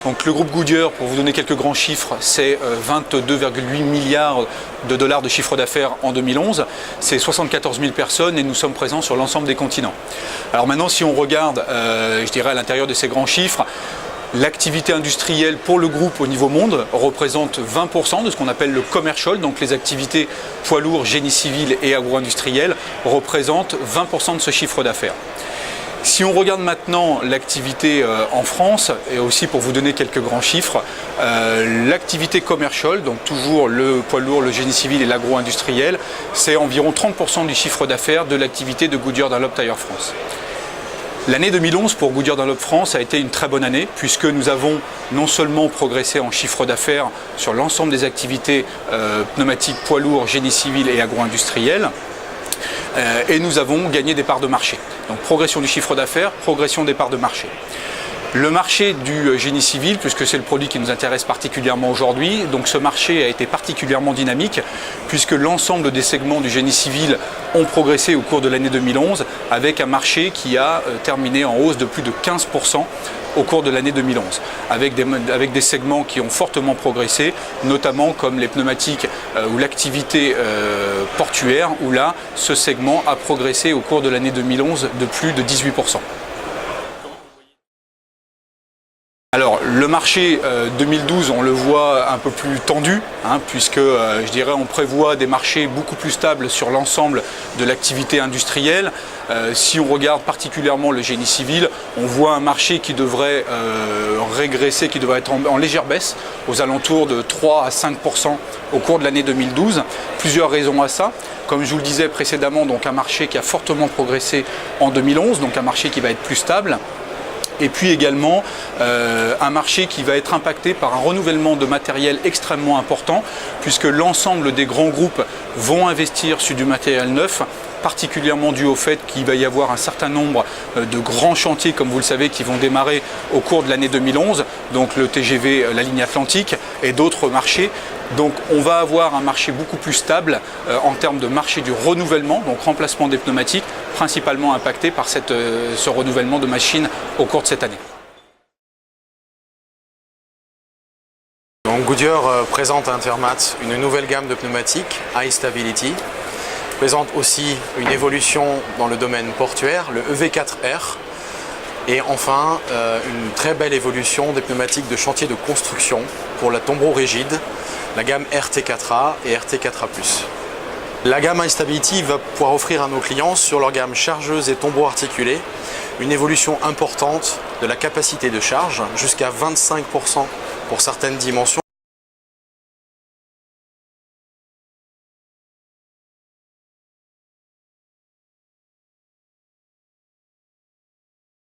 Donc le groupe Goodyear, pour vous donner quelques grands chiffres, c'est 22,8 milliards de dollars de chiffre d'affaires en 2011. C'est 74 000 personnes et nous sommes présents sur l'ensemble des continents. Alors maintenant, si on regarde, je dirais à l'intérieur de ces grands chiffres, l'activité industrielle pour le groupe au niveau monde représente 20% de ce qu'on appelle le commercial, donc les activités poids lourds, génie civil et agro-industriel représentent 20% de ce chiffre d'affaires. Si on regarde maintenant l'activité en France, et aussi pour vous donner quelques grands chiffres, l'activité commercial, donc toujours le poids lourd, le génie civil et l'agro-industriel, c'est environ 30% du chiffre d'affaires de l'activité de Goodyear Dunlop Tire France. L'année 2011 pour Goodyear Dunlop France a été une très bonne année puisque nous avons non seulement progressé en chiffre d'affaires sur l'ensemble des activités pneumatiques, poids lourds, génie civil et agro-industriel, et nous avons gagné des parts de marché. Donc progression du chiffre d'affaires, progression des parts de marché. Le marché du génie civil, puisque c'est le produit qui nous intéresse particulièrement aujourd'hui, donc ce marché a été particulièrement dynamique puisque l'ensemble des segments du génie civil ont progressé au cours de l'année 2011 avec un marché qui a terminé en hausse de plus de 15% au cours de l'année 2011, avec des segments qui ont fortement progressé, notamment comme les pneumatiques ou l'activité portuaire, où là, ce segment a progressé au cours de l'année 2011 de plus de 18%. Alors le marché 2012, on le voit un peu plus tendu, puisque je dirais on prévoit des marchés beaucoup plus stables sur l'ensemble de l'activité industrielle. Si on regarde particulièrement le génie civil, on voit un marché qui devrait régresser, qui devrait être en légère baisse, aux alentours de 3 à 5% au cours de l'année 2012. Plusieurs raisons à ça. Comme je vous le disais précédemment, donc un marché qui a fortement progressé en 2011, donc un marché qui va être plus stable. Et puis également un marché qui va être impacté par un renouvellement de matériel extrêmement important puisque l'ensemble des grands groupes vont investir sur du matériel neuf, particulièrement dû au fait qu'il va y avoir un certain nombre de grands chantiers, comme vous le savez, qui vont démarrer au cours de l'année 2011, donc le TGV, la ligne Atlantique et d'autres marchés. Donc on va avoir un marché beaucoup plus stable en termes de marché du renouvellement, donc remplacement des pneumatiques, principalement impacté par ce renouvellement de machines au cours de cette année. Donc Goodyear présente à Intermat une nouvelle gamme de pneumatiques, High Stability. Présente aussi une évolution dans le domaine portuaire, le EV4R. Et enfin, une très belle évolution des pneumatiques de chantier de construction pour la tombereau rigide, la gamme RT4A et RT4A+. La gamme High Stability va pouvoir offrir à nos clients sur leur gamme chargeuse et tombereau articulé une évolution importante de la capacité de charge, jusqu'à 25% pour certaines dimensions.